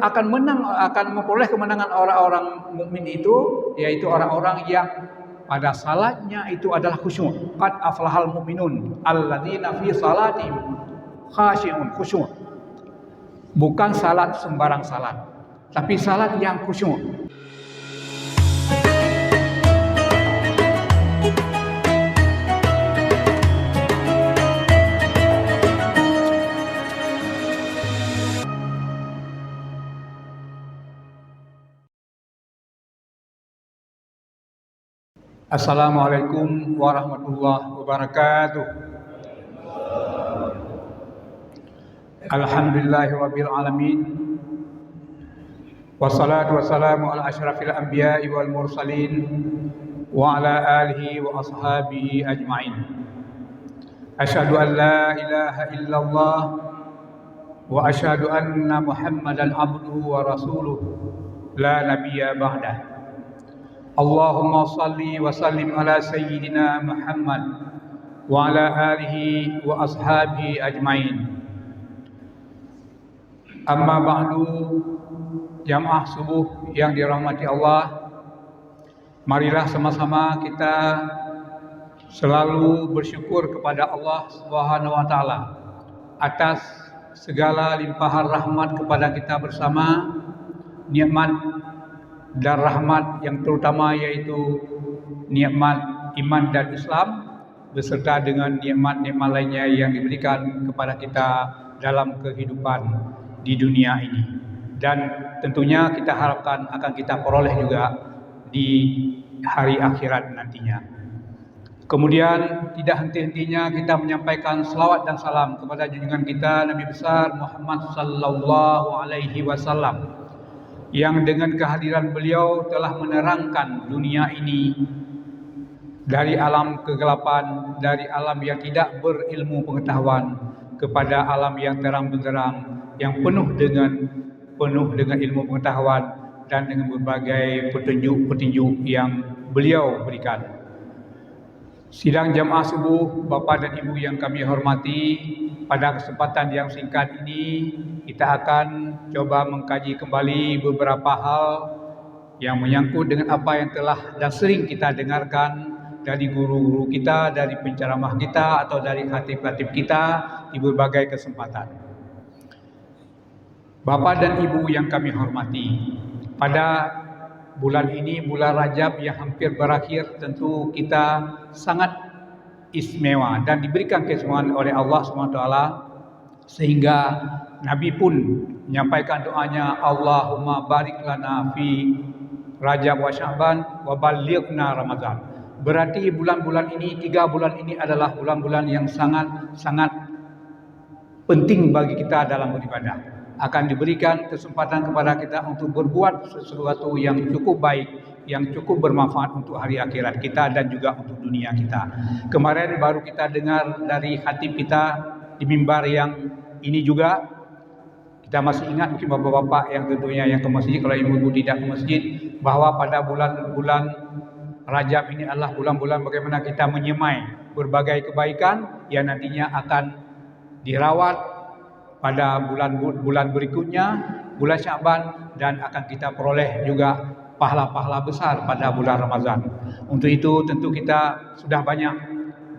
akan menang, akan memperoleh kemenangan orang-orang mukmin itu, yaitu orang-orang yang pada salatnya itu adalah khusyuk. Qad aflahal mu'minun alladzina fi salatihim khashi'un, khusyuk. Bukan salat sembarang salat, tapi salat yang khusyuk. Assalamualaikum warahmatullahi wabarakatuh. Alhamdulillahirabbil alamin. Wassalatu wassalamu ala asyrafil anbiya'i wal mursalin wa ala alihi wa ashabihi ajmain. Asyhadu an la ilaha illallah wa asyhadu anna Muhammadan abduhu wa rasuluh la nabiyya ba'dah. Allahumma salli wa sallim ala sayyidina Muhammad wa ala alihi wa ashabihi ajmain. Amma ba'du, jamaah subuh yang dirahmati Allah, marilah sama-sama kita selalu bersyukur kepada Allah Subhanahu wa taala atas segala limpahan rahmat kepada kita bersama, nikmat dan rahmat yang terutama yaitu nikmat iman dan Islam beserta dengan nikmat-nikmat lainnya yang diberikan kepada kita dalam kehidupan di dunia ini, dan tentunya kita harapkan akan kita peroleh juga di hari akhirat nantinya. Kemudian tidak henti-hentinya kita menyampaikan selawat dan salam kepada junjungan kita Nabi besar Muhammad sallallahu alaihi wasallam, yang dengan kehadiran beliau telah menerangkan dunia ini dari alam kegelapan, dari alam yang tidak berilmu pengetahuan kepada alam yang terang benderang, yang penuh dengan ilmu pengetahuan dan dengan berbagai petunjuk-petunjuk yang beliau berikan. Sidang jamaah subuh, Bapak dan Ibu yang kami hormati, pada kesempatan yang singkat ini kita akan coba mengkaji kembali beberapa hal yang menyangkut dengan apa yang telah dan sering kita dengarkan dari guru-guru kita, dari penceramah kita, atau dari khatib-khatib kita di berbagai kesempatan. Bapak dan Ibu yang kami hormati, pada bulan ini, bulan Rajab yang hampir berakhir, tentu kita sangat istimewa dan diberikan keistimewaan oleh Allah SWT, sehingga Nabi pun menyampaikan doanya, Allahumma barik lana fi Rajab wa Sya'ban wa ballighna Ramadan. Berarti bulan-bulan ini, 3 bulan ini adalah bulan-bulan yang sangat penting bagi kita dalam beribadah. Akan diberikan kesempatan kepada kita untuk berbuat sesuatu yang cukup baik, yang cukup bermanfaat untuk hari akhirat kita dan juga untuk dunia kita. Kemarin baru kita dengar dari khatib kita di mimbar yang ini juga, kita masih ingat mungkin bapak-bapak yang tentunya yang ke masjid, kalau ibu-ibu tidak ke masjid, bahwa pada bulan-bulan Rajab ini adalah bulan-bulan bagaimana kita menyemai berbagai kebaikan yang nantinya akan dirawat pada bulan-bulan berikutnya, bulan Sya'ban, dan akan kita peroleh juga pahala-pahala besar pada bulan Ramadan. Untuk itu tentu kita sudah banyak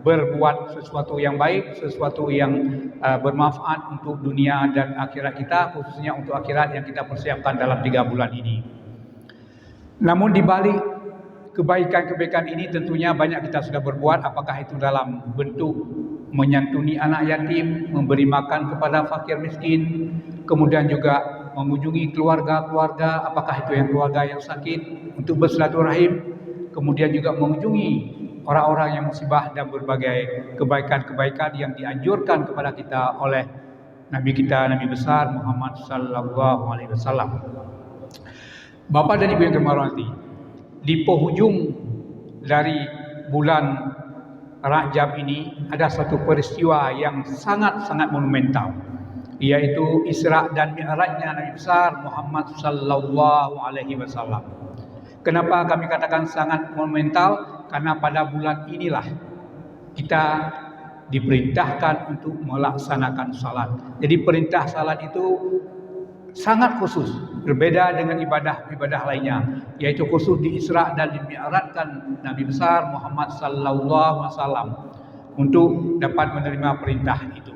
berbuat sesuatu yang baik, sesuatu yang bermanfaat untuk dunia dan akhirat kita, khususnya untuk akhirat yang kita persiapkan dalam 3 bulan ini. Namun di balik kebaikan-kebaikan ini tentunya banyak kita sudah berbuat, apakah itu dalam bentuk menyantuni anak yatim, memberi makan kepada fakir miskin, kemudian juga mengunjungi keluarga-keluarga, apakah itu yang keluarga yang sakit, untuk bersilaturahim, kemudian juga mengunjungi orang-orang yang musibah, dan berbagai kebaikan-kebaikan yang dianjurkan kepada kita oleh Nabi kita, Nabi besar Muhammad sallallahu alaihi wasallam. Bapak dan Ibu yang kami hormati, di penghujung dari bulan Rajab ini ada satu peristiwa yang sangat-sangat monumental, yaitu Isra dan Mi'rajnya Nabi besar Muhammad sallallahu alaihi wasallam. Kenapa kami katakan sangat monumental? Karena pada bulan inilah kita diperintahkan untuk melaksanakan salat. Jadi perintah salat itu sangat khusus, berbeda dengan ibadah-ibadah lainnya, yaitu khusus di Isra dan dimi'rajkan Nabi besar Muhammad sallallahu alaihi wasallam untuk dapat menerima perintah itu.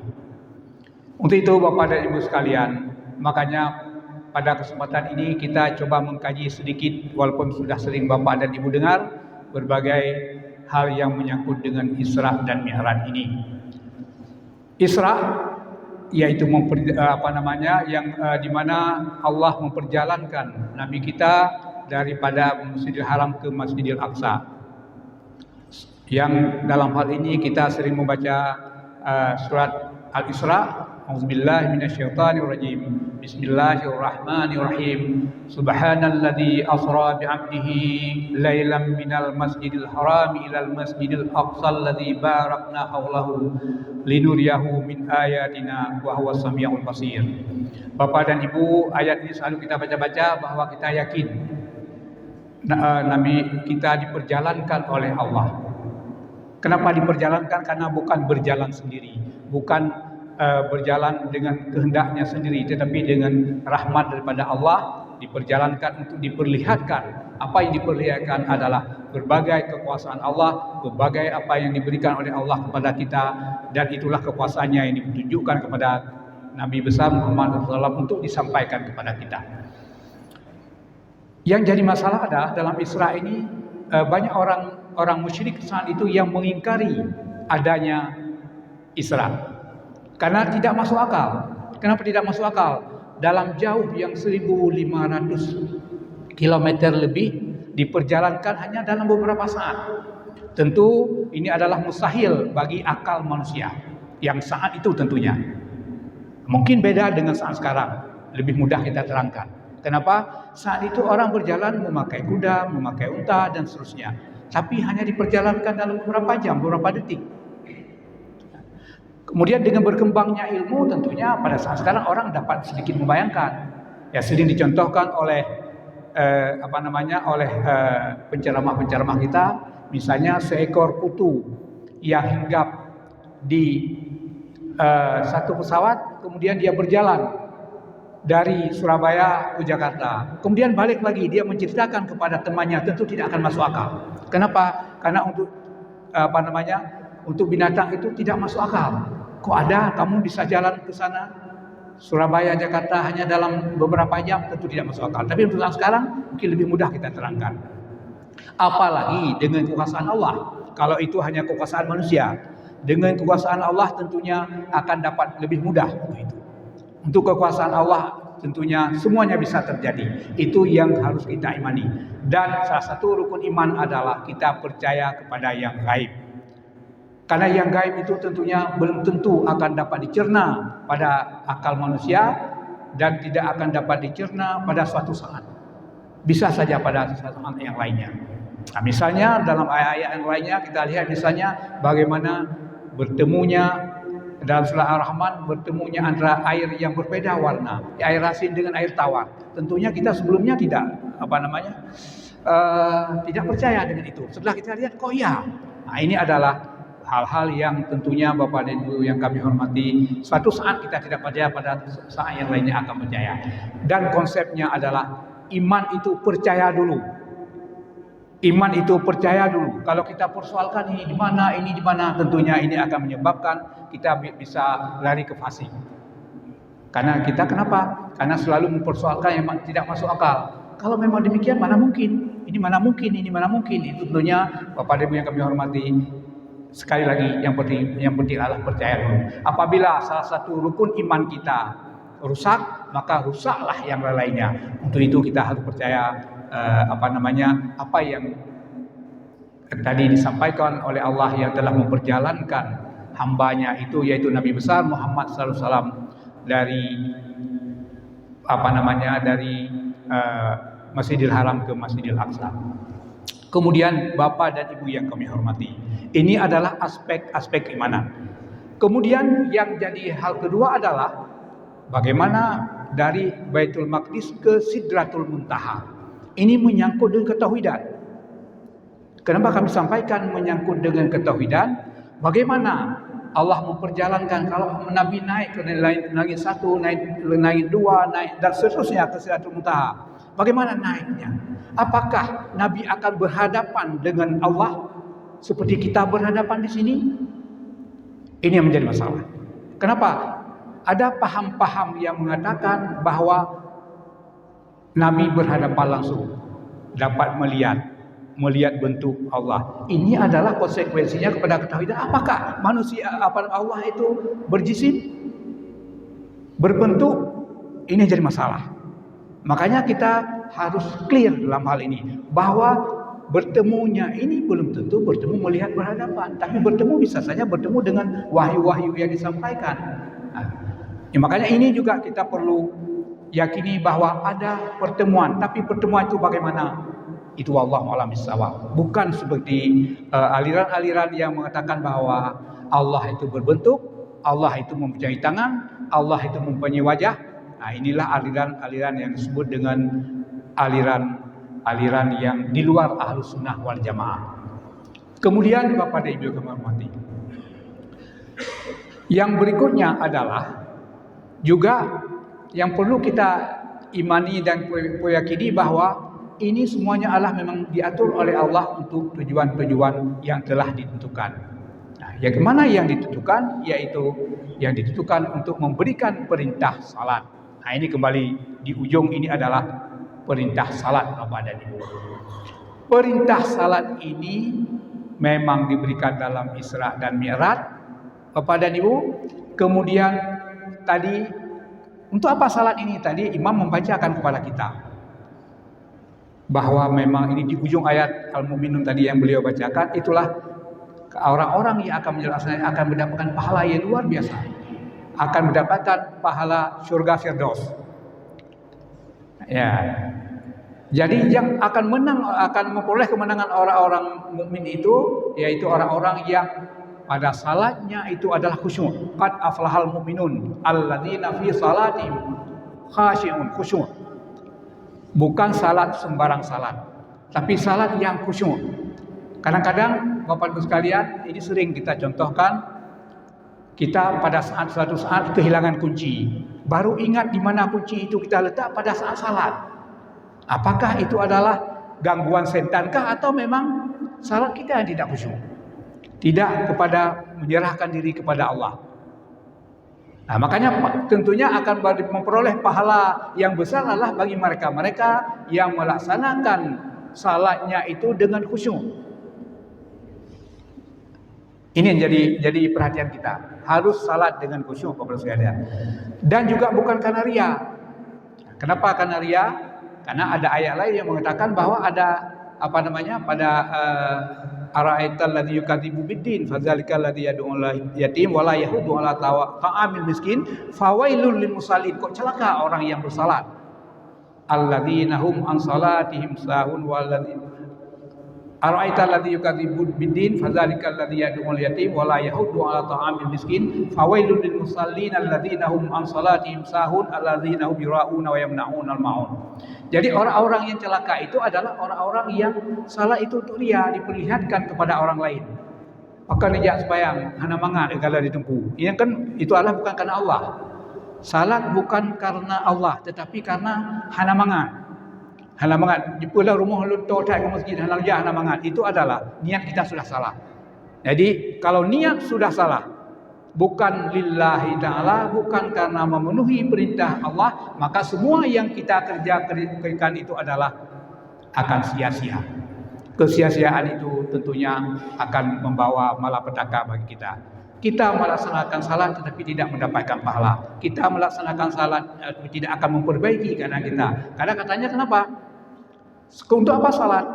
Untuk itu Bapak dan Ibu sekalian, makanya pada kesempatan ini kita coba mengkaji sedikit, walaupun sudah sering Bapak dan Ibu dengar, berbagai hal yang menyangkut dengan Isra dan Mi'raj ini. Isra yaitu di mana Allah memperjalankan Nabi kita daripada Masjidil Haram ke Masjidil Aqsa. Yang dalam hal ini kita sering membaca surat Al-Isra. A'udzubillahi minasyaitonirrajim. Bismillahirrahmanirrahim. Subhanalladzi asra bi'abdihi lailan minal masjidil haram ilal masjidil aqsa alladzi barakna haulahu linuriyahu min ayatina wa huwas samiul basir. Bapak dan Ibu, ayat ini selalu kita baca-baca bahwa kita yakin Nabi kita diperjalankan oleh Allah. Kenapa diperjalankan? Karena bukan berjalan sendiri, bukan berjalan dengan kehendaknya sendiri, tetapi dengan rahmat daripada Allah diperjalankan untuk diperlihatkan. Apa yang diperlihatkan adalah berbagai kekuasaan Allah, berbagai apa yang diberikan oleh Allah kepada kita, dan itulah kekuasaannya yang ditunjukkan kepada Nabi besar Muhammad SAW untuk disampaikan kepada kita. Yang jadi masalah adalah dalam Isra ini banyak orang musyrik saat itu yang mengingkari adanya Isra. Karena tidak masuk akal. Kenapa tidak masuk akal? Dalam jauh yang 1.500 km lebih diperjalankan hanya dalam beberapa saat. Tentu ini adalah mustahil bagi akal manusia yang saat itu tentunya. Mungkin beda dengan saat sekarang. Lebih mudah kita terangkan. Kenapa? Saat itu orang berjalan memakai kuda, memakai unta dan seterusnya. Tapi hanya diperjalankan dalam beberapa jam, beberapa detik. Kemudian dengan berkembangnya ilmu tentunya pada saat sekarang orang dapat sedikit membayangkan. Ya sering dicontohkan oleh penceramah-penceramah kita, misalnya seekor kutu yang hinggap di satu pesawat, kemudian dia berjalan dari Surabaya ke Jakarta, kemudian balik lagi, dia menceritakan kepada temannya, tentu tidak akan masuk akal. Kenapa? Karena untuk binatang itu tidak masuk akal. Kok ada kamu bisa jalan ke sana Surabaya Jakarta hanya dalam beberapa jam? Tentu tidak masuk akal. Tapi untuk sekarang mungkin lebih mudah kita terangkan. Apalagi dengan kekuasaan Allah. Kalau itu hanya kekuasaan manusia, dengan kekuasaan Allah tentunya akan dapat lebih mudah untuk itu. Untuk kekuasaan Allah tentunya semuanya bisa terjadi. Itu yang harus kita imani. Dan salah satu rukun iman adalah kita percaya kepada yang gaib. Karena yang gaib itu tentunya belum tentu akan dapat dicerna pada akal manusia dan tidak akan dapat dicerna pada suatu saat. Bisa saja pada suatu saat yang lainnya. Nah, misalnya dalam ayat-ayat yang lainnya kita lihat misalnya bagaimana bertemunya dalam surah Ar-Rahman, bertemunya antara air yang berbeda warna, air asin dengan air tawar. Tentunya kita sebelumnya tidak tidak percaya dengan itu. Setelah kita lihat kok ya. Nah, ini adalah hal-hal yang tentunya Bapak dan Ibu yang kami hormati, suatu saat kita tidak percaya, pada saat yang lainnya akan percaya. Dan konsepnya adalah iman itu percaya dulu. Iman itu percaya dulu. Kalau kita persoalkan ini di mana, tentunya ini akan menyebabkan kita bisa lari ke fasik. Karena kita kenapa? Karena selalu mempersoalkan yang tidak masuk akal. Kalau memang demikian, mana mungkin? Ini mana mungkin? Itu tentunya Bapak dan Ibu yang kami hormati. Sekali lagi yang penting adalah percaya dulu. Apabila salah satu rukun iman kita rusak, maka rusaklah yang lainnya. Untuk itu kita harus percaya apa yang tadi disampaikan oleh Allah yang telah memperjalankan hambanya itu, yaitu Nabi besar Muhammad SAW dari Masjidil Haram ke Masjidil Aqsa. Kemudian Bapak dan Ibu yang kami hormati, ini adalah aspek-aspek keimanan. Kemudian yang jadi hal kedua adalah bagaimana dari Baitul Maqdis ke Sidratul Muntaha. Ini menyangkut dengan ketauhidan. Kenapa kami sampaikan menyangkut dengan ketauhidan? Bagaimana Allah memperjalankan kalau Nabi naik ke langit satu, naik dua, naik dan seterusnya ke Sidratul Muntaha. Bagaimana naiknya? Apakah Nabi akan berhadapan dengan Allah seperti kita berhadapan di sini? Ini yang menjadi masalah. Kenapa? Ada paham-paham yang mengatakan bahwa Nabi berhadapan langsung, dapat melihat bentuk Allah. Ini adalah konsekuensinya kepada ketahuian. Apakah manusia Allah itu berjisim, berbentuk? Ini jadi masalah. Makanya kita harus clear dalam hal ini bahwa bertemunya ini belum tentu bertemu melihat berhadapan, tapi bertemu bisa saja bertemu dengan wahyu-wahyu yang disampaikan. Makanya ini juga kita perlu yakini bahwa ada pertemuan, tapi pertemuan itu bagaimana? Itu wallahu a'lam bishawab. Bukan seperti aliran-aliran yang mengatakan bahwa Allah itu berbentuk, Allah itu mempunyai tangan, Allah itu mempunyai wajah. Nah, inilah aliran-aliran yang disebut dengan aliran yang di luar Ahlus Sunnah wal Jamaah. Kemudian Bapak dan Ibu yang kami hormati, yang berikutnya adalah juga yang perlu kita imani dan yakini bahwa ini semuanya adalah memang diatur oleh Allah untuk tujuan-tujuan yang telah ditentukan. Nah, yang mana yang ditentukan? Yaitu yang ditentukan untuk memberikan perintah salat. Nah, ini kembali di ujung ini adalah perintah salat Bapak dan Ibu. Perintah salat ini memang diberikan dalam Isra dan Mi'raj Bapak dan Ibu. Kemudian tadi untuk apa salat ini? Tadi imam membacakan kepada kita bahwa memang ini di ujung ayat Al-Mu'minun tadi yang beliau bacakan, itulah orang-orang yang akan menjelaskan akan mendapatkan pahala yang luar biasa, akan mendapatkan pahala surga Firdaus. Ya. Jadi yang akan memperoleh kemenangan orang-orang mukmin itu yaitu orang-orang yang pada salatnya itu adalah khusyuk. Qad aflahal mu'minun alladzina fi salatihim khashi'un, khusyuk. Bukan salat sembarang salat, tapi salat yang khusyuk. Kadang-kadang Bapak Ibu sekalian, ini sering kita contohkan, kita pada suatu saat kehilangan kunci, baru ingat di mana kunci itu kita letak pada saat salat. Apakah itu adalah gangguan setankah atau memang salat kita yang tidak khusyuk? Tidak kepada menyerahkan diri kepada Allah. Nah, makanya tentunya akan memperoleh pahala yang besar adalah bagi mereka-mereka yang melaksanakan salatnya itu dengan khusyuk. Ini yang jadi perhatian kita. Harus salat dengan khusyuk Bapak sekalian. Dan juga bukan karena riya. Kenapa karena riya? Karena ada ayat lain yang mengatakan bahwa ada pada ara'aital ladzi yukadzibu biddin fadzalikal ladzi yad'ul yatim wa la yahuddu 'ala ta'amil miskin fawailul lil musallin. Kok celaka orang yang bersalat. Alladzina hum an salatihim sahun walladzina ara'aital ladzi yukadzibu biddin fadzalikal ladzi yad'ul yatim wa la yahuddu 'ala ta'amil miskin fawailul lil musallin alladzina hum an salatihim sahun alladzina hum yura'una wa yamna'una al-ma'un. Jadi orang-orang yang celaka itu adalah orang-orang yang salat itu untuk riya, diperlihatkan kepada orang lain. Maka dia sembahyang hana mangat kalau ditempuh. Ini kan itu adalah bukan karena Allah. Salat bukan karena Allah, tetapi karena hana mangat. Hana mangat di pulau rumah lu totai ke masjid hana mangat. Itu adalah niat kita sudah salah. Jadi kalau niat sudah salah, bukan lillahi ta'ala, bukan karena memenuhi perintah Allah, maka semua yang kita kerjakan itu adalah akan sia-sia. Kesia-siaan itu tentunya akan membawa malapetaka bagi kita. Kita melaksanakan salat tetapi tidak mendapatkan pahala. Kita melaksanakan salat tetapi tidak akan memperbaiki karena kita. Karena katanya kenapa? Untuk apa salat?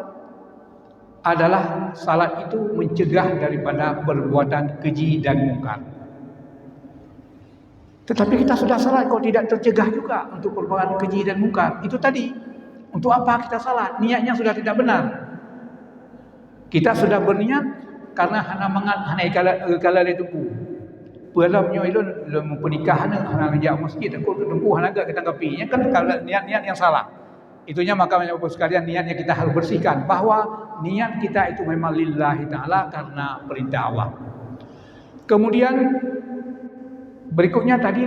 Adalah salat itu mencegah daripada perbuatan keji dan mungkar. Tetapi kita sudah salat kok tidak tercegah juga untuk perbuatan keji dan mungkar. Itu tadi. Untuk apa kita salat? Niatnya sudah tidak benar. Kita sudah berniat karena hana mangat hana ikala itu pu. Pualamnya itu pernikahan hana ngajak masjid aku tempuh hana agak kita kapinya kan kalau niat-niat yang salah. Itunya maka Bapak sekalian niatnya kita harus bersihkan bahwa niat kita itu memang lillahi ta'ala karena perintah Allah. Kemudian berikutnya tadi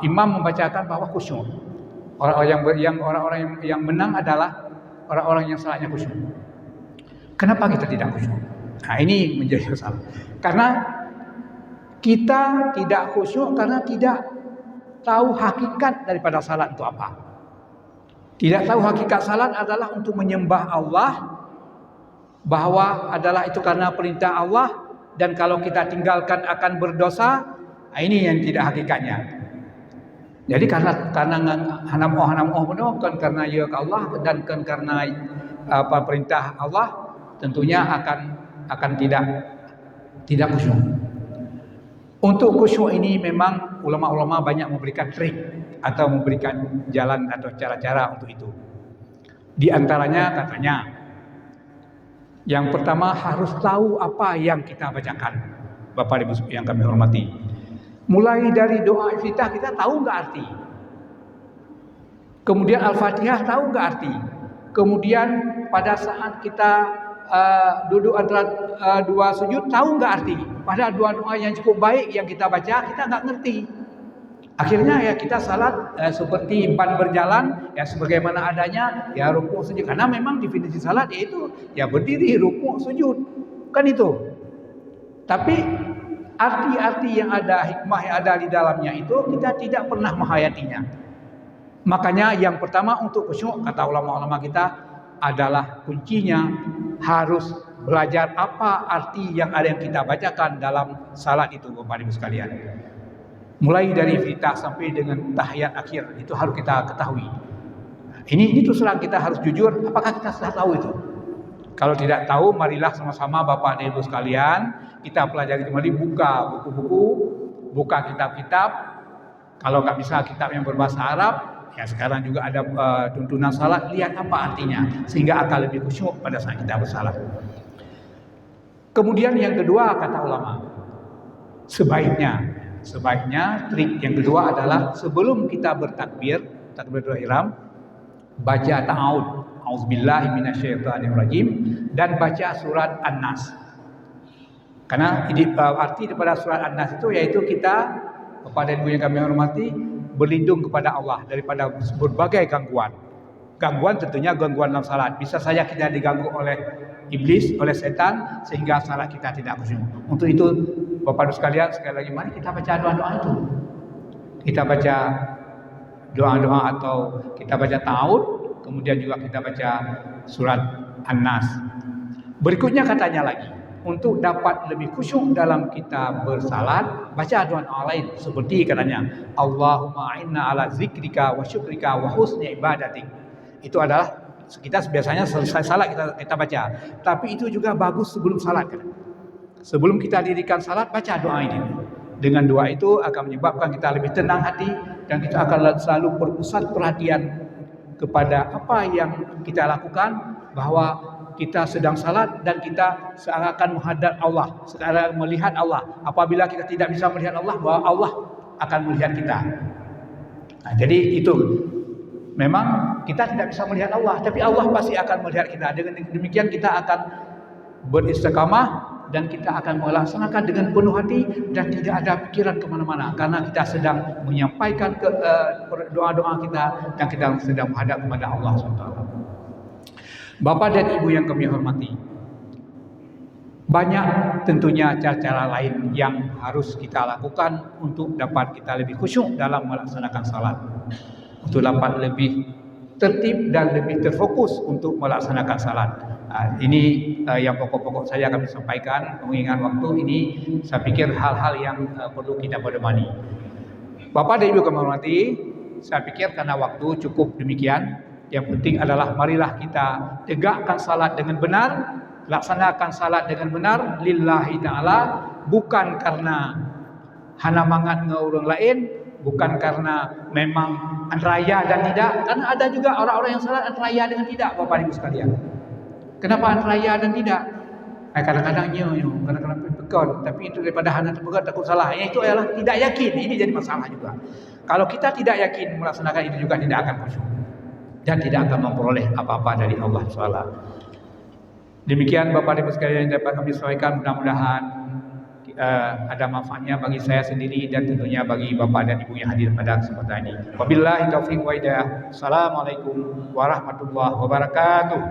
imam membacakan bahwa khusyuk. Orang-orang yang menang adalah orang-orang yang salatnya khusyuk. Kenapa kita tidak khusyuk? Nah, ini menjadi masalah. Karena kita tidak khusyuk karena tidak tahu hakikat daripada salat itu apa. Tidak tahu hakikat salat adalah untuk menyembah Allah, bahwa adalah itu karena perintah Allah, dan kalau kita tinggalkan akan berdosa. Nah, ini yang tidak hakikatnya. Jadi karena hanam-oh benar, kan karena ya ke Allah dan kan karena perintah Allah, tentunya akan tidak khusyuk. Untuk khusyuk ini memang ulama-ulama banyak memberikan trik atau memberikan jalan atau cara-cara untuk itu. Di antaranya katanya, yang pertama harus tahu apa yang kita bacakan, Bapak Ibu yang kami hormati. Mulai dari doa iftitah kita tahu nggak arti. Kemudian Al-Fatihah tahu nggak arti. Kemudian pada saat kita duduk antara dua sujud tahu nggak arti. Padahal doa-doa yang cukup baik yang kita baca kita nggak ngerti. Akhirnya ya kita salat seperti ban berjalan ya sebagaimana adanya ya rukuk sujud. Karena memang definisi salat yaitu ya berdiri rukuk sujud. Kan itu. Tapi arti-arti yang ada, hikmah yang ada di dalamnya itu kita tidak pernah menghayatinya. Makanya yang pertama untuk khusyuk kata ulama-ulama kita adalah kuncinya harus belajar apa arti yang ada yang kita bacakan dalam salat itu Bapak Ibu sekalian. Mulai dari iftitah sampai dengan tahiyat akhir itu harus kita ketahui. Ini terus terang kita harus jujur, apakah kita sudah tahu itu? Kalau tidak tahu, marilah sama-sama Bapak dan Ibu sekalian kita pelajari kembali, buka buku-buku, buka kitab-kitab. Kalau nggak bisa kitab yang berbahasa Arab, ya sekarang juga ada tuntunan salat, lihat apa artinya sehingga akan lebih khusyuk pada saat kita bersalat. Kemudian yang kedua kata ulama, sebaiknya trik yang kedua adalah sebelum kita bertakbir, takbiratul ihram, baca ta'awud, auzubillahi minasyaitonirrajim, dan baca surat An-Nas. Karena arti daripada surat An-Nas itu yaitu kita kepada ibu yang kami hormati berlindung kepada Allah daripada berbagai gangguan. Gangguan tentunya gangguan dalam salat. Bisa saja kita diganggu oleh iblis, oleh setan sehingga salat kita tidak khusyuk. Untuk itu Bapak Ibu sekalian, sekali lagi mari kita baca doa-doa itu. Kita baca doa-doa atau kita baca ta'awud, kemudian juga kita baca surat An-Nas. Berikutnya katanya lagi, untuk dapat lebih khusyuk dalam kita bersalat, baca doa lain seperti katanya, Allahumma a'inna ala zikrika wa syukrika wa husni ibadatik. Itu adalah kita biasanya selesai salat kita baca. Tapi itu juga bagus sebelum salat kan? Sebelum kita dirikan salat, baca doa ini. Dengan doa itu akan menyebabkan kita lebih tenang hati dan kita akan selalu berpusat perhatian kepada apa yang kita lakukan, bahwa kita sedang salat dan kita seakan menghadap Allah, seakan melihat Allah. Apabila kita tidak bisa melihat Allah, bahwa Allah akan melihat kita. Nah, jadi itu memang kita tidak bisa melihat Allah, tapi Allah pasti akan melihat kita. Dengan demikian kita akan beristiqamah dan kita akan melaksanakan dengan penuh hati dan tidak ada pikiran kemana-mana, karena kita sedang menyampaikan doa-doa kita dan kita sedang menghadap kepada Allah SWT. Bapak dan Ibu yang kami hormati, banyak tentunya cara-cara lain yang harus kita lakukan untuk dapat kita lebih khusyuk dalam melaksanakan salat, untuk dapat lebih tertib dan lebih terfokus untuk melaksanakan salat. Ini yang pokok-pokok saya kami sampaikan. Mengingat waktu ini, saya pikir hal-hal yang perlu kita pedomani. Bapak dan Ibu kami hormati, saya pikir karena waktu cukup demikian. Yang penting adalah marilah kita tegakkan salat dengan benar, laksanakan salat dengan benar lillahi ta'ala, bukan karena hana mangat dengan orang lain, bukan karena memang antraya dan tidak. Karena ada juga orang-orang yang salat antraya dengan tidak, Bapak Ibu sekalian. Kenapa antraya dan tidak? Kadang-kadang kadang-kadang pekon, tapi itu daripada hana terpegat takut salah. Itu adalah tidak yakin. Ini jadi masalah juga. Kalau kita tidak yakin melaksanakan itu juga tidak akan khusyuk dan tidak akan memperoleh apa-apa dari Allah SWT. Demikian Bapak Ibu sekalian yang dapat kami sampaikan, mudah-mudahan ada manfaatnya bagi saya sendiri dan tentunya bagi Bapak dan Ibu yang hadir pada kesempatan ini. Wabillahi taufiq wa hidayah. Assalamualaikum warahmatullahi wabarakatuh.